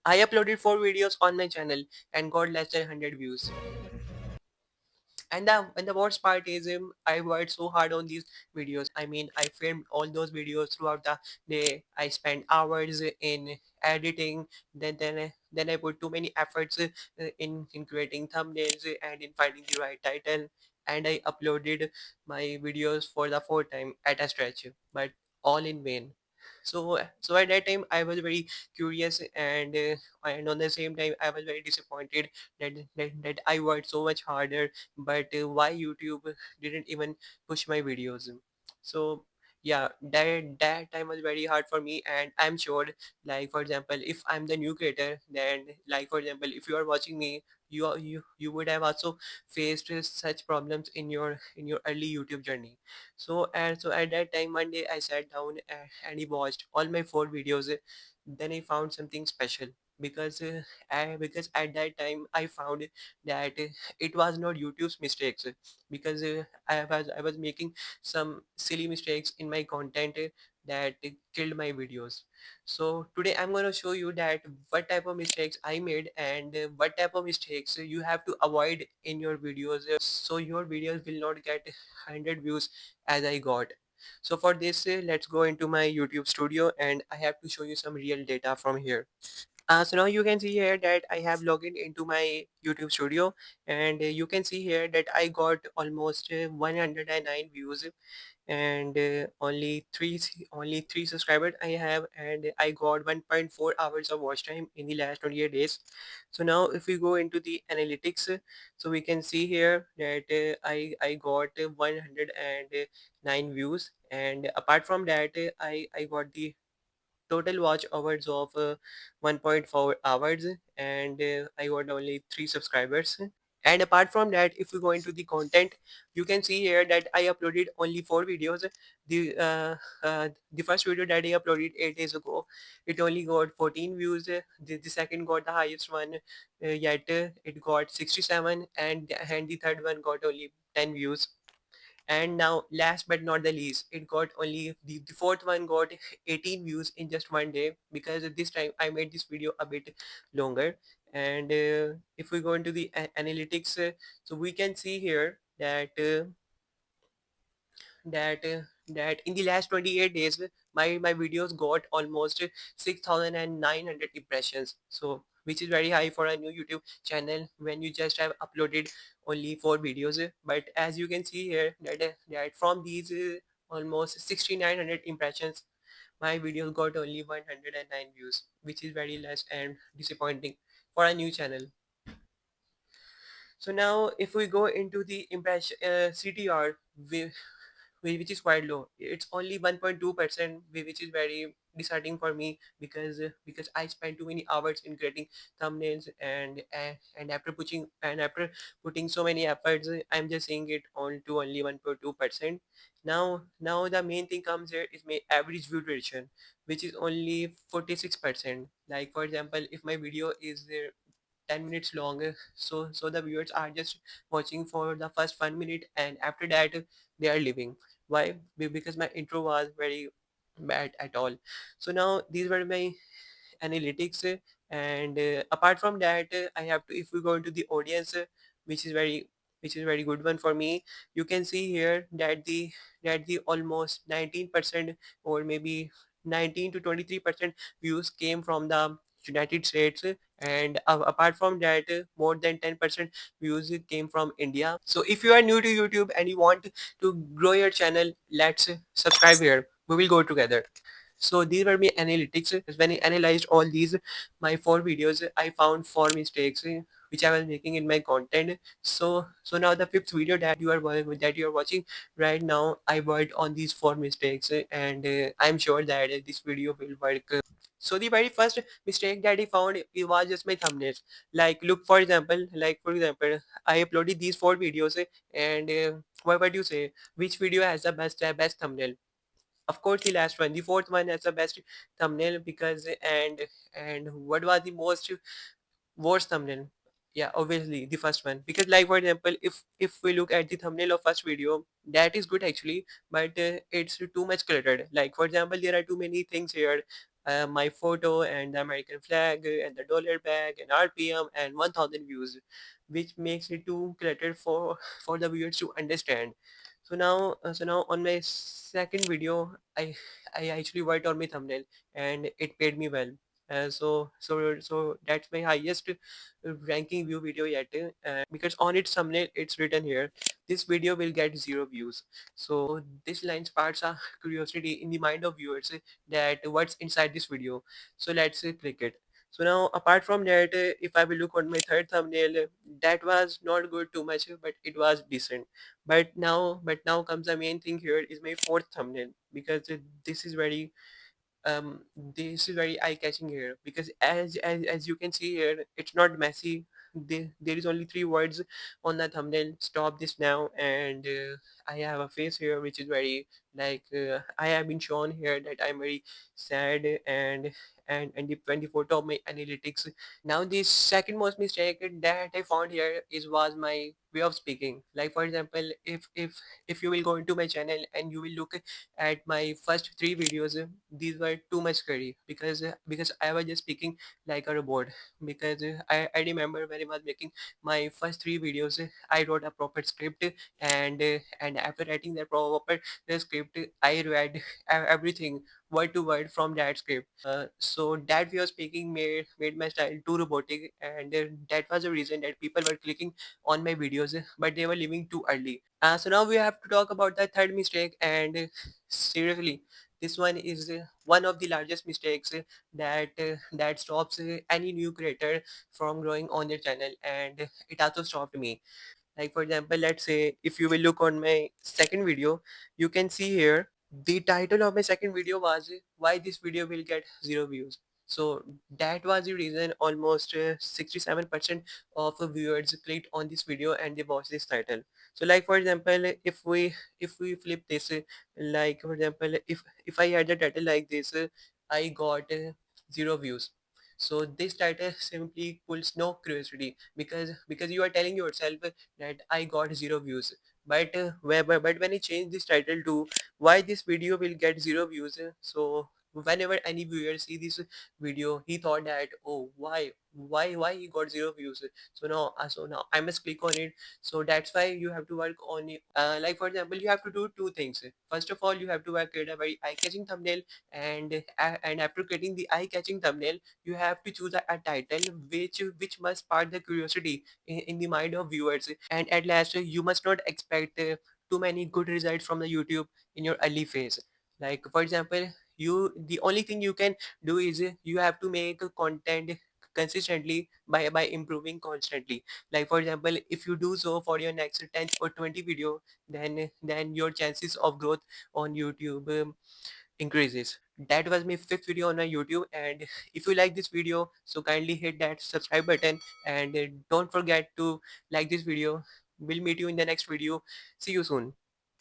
I uploaded 4 videos on my channel and got less than 100 views. And the worst part is I worked so hard on these videos. I mean, I filmed all those videos throughout the day. I spent hours in editing. Then I put too many efforts in creating thumbnails and in finding the right title. And I uploaded my videos for the fourth time at a stretch, but all in vain. So at that time I was very curious, and on the same time I was very disappointed that I worked so much harder, but why YouTube didn't even push my videos. So yeah, that time was very hard for me, and I'm sure, like for example, if I'm the new creator, then like for example, if you are watching me, you would have also faced such problems in your early YouTube journey. So at that time one day I sat down and he watched all my 4 videos. Then I found something special, because because at that time I found that it was not YouTube's mistakes, because I was making some silly mistakes in my content that killed my videos. So today I'm going to show you that what type of mistakes I made, and what type of mistakes you have to avoid in your videos, so your videos will not get 100 views as I got. So for this, let's go into my YouTube studio, and I have to show you some real data from here. So now you can see here that I have logged in into my YouTube studio, and you can see here that I got almost 109 views, and only three subscribers I have, and I got 1.4 hours of watch time in the last 28 days. So now if we go into the analytics, so we can see here that I got 109 views, and apart from that I got the total watch hours of 1.4 hours, and I got only 3 subscribers. And apart from that, if we go into the content, you can see here that I uploaded only 4 videos. The first video that I uploaded 8 days ago, it only got 14 views. The second got the highest one, yet it got 67, and the third one got only 10 views. And now last but not the least, it got only the fourth one got 18 views in just one day, because this time I made this video a bit longer. And if we go into the analytics, so we can see here that in the last 28 days my videos got almost 6,900 impressions, so which is very high for a new YouTube channel when you just have uploaded only 4 videos. But as you can see here that from these almost 6,900 impressions, my videos got only 109 views, which is very less and disappointing for a new channel. So now if we go into the impression CTR, which is quite low. It's only 1.2%, which is very disheartening for me, because I spent too many hours in creating thumbnails, and after putting so many efforts, I'm just seeing it on to only 1.2%. Now the main thing comes here is my average view duration, which is only 46%. Like for example, if my video is 10 minutes longer, so the viewers are just watching for the first 1 minute, and after that they are leaving. Why? Because my intro was very bad at all. So now these were my analytics, and apart from that, I have to, if we go into the audience, which is very which is very good one for me. You can see here that the almost 19%, or maybe 19 to 23% views came from the United States, and apart from that, more than 10% views came from India. So if you are new to YouTube and you want to grow your channel, let's subscribe here. We will go together. So these were my analytics. When I analyzed all these, my 4 videos, I found 4 mistakes which I was making in my content. So now the fifth video that you are watching right now, I worked on these 4 mistakes, and I'm sure that this video will work. So the very first mistake that I found, it was just my thumbnails. Like look, for example, I uploaded these 4 videos, and what do you say? Which video has the best thumbnail? Of course, the last one, the fourth one has the best thumbnail, because and what was the most worst thumbnail? Yeah, obviously the first one, because like for example, if we look at the thumbnail of first video, that is good actually, but it's too much cluttered. Like for example, there are too many things here. my photo and the American flag and the dollar bag and RPM and 1000 views, which makes it too cluttered for the viewers to understand. So now on my second video, I actually worked on my thumbnail and it paid me well. So that's my highest ranking view video yet, because on its thumbnail it's written here, this video will get 0 views. So this line sparks a curiosity in the mind of viewers, that what's inside this video. So let's click it. So now apart from that, if I will look on my third thumbnail, that was not good too much, but it was decent. But now comes the main thing here, is my fourth thumbnail, because this is very this is very eye-catching here, because as you can see here, it's not messy. There is only 3 words on the thumbnail: stop this now. And I have a face here which is very, like, I have been shown here that I'm very sad, and when the photo of my analytics. Now the second most mistake that I found here is was my way of speaking. Like for example, if you will go into my channel and you will look at my first 3 videos, these were too much scary, because I was just speaking like a robot. Because I remember when I was making my first 3 videos, I wrote a proper script, and after writing that proper script, I read everything word to word from that script. So that way of speaking made my style too robotic, and that was the reason that people were clicking on my videos, but they were leaving too early. So now we have to talk about the third mistake, and seriously, this one is one of the largest mistakes that stops any new creator from growing on their channel, and it also stopped me. Like for example, let's say if you will look on my second video, you can see here the title of my second video was why this video will get 0 views. So that was the reason almost 67% of the viewers clicked on this video and they watched this title. So like for example, if we flip this, like for example, if I had the title like this, I got 0 views. So this title simply pulls no curiosity, because you are telling yourself that I got 0 views. But when I change this title to why this video will get 0 views, so whenever any viewer see this video, he thought that, oh, why he got 0 views. So now I must click on it. So that's why you have to work on it. Like for example, you have to do 2 things. First of all, you have to create a very eye-catching thumbnail, and after creating the eye-catching thumbnail, you have to choose a title which must spark the curiosity in the mind of viewers. And at last, you must not expect too many good results from the YouTube in your early phase. Like for example, the only thing you can do is you have to make content consistently by improving constantly. Like for example, if you do so for your next 10 or 20 video, then your chances of growth on YouTube increases. That was my fifth video on my YouTube, and if you like this video, so kindly hit that subscribe button, and don't forget to like this video. We'll meet you in the next video. See you soon.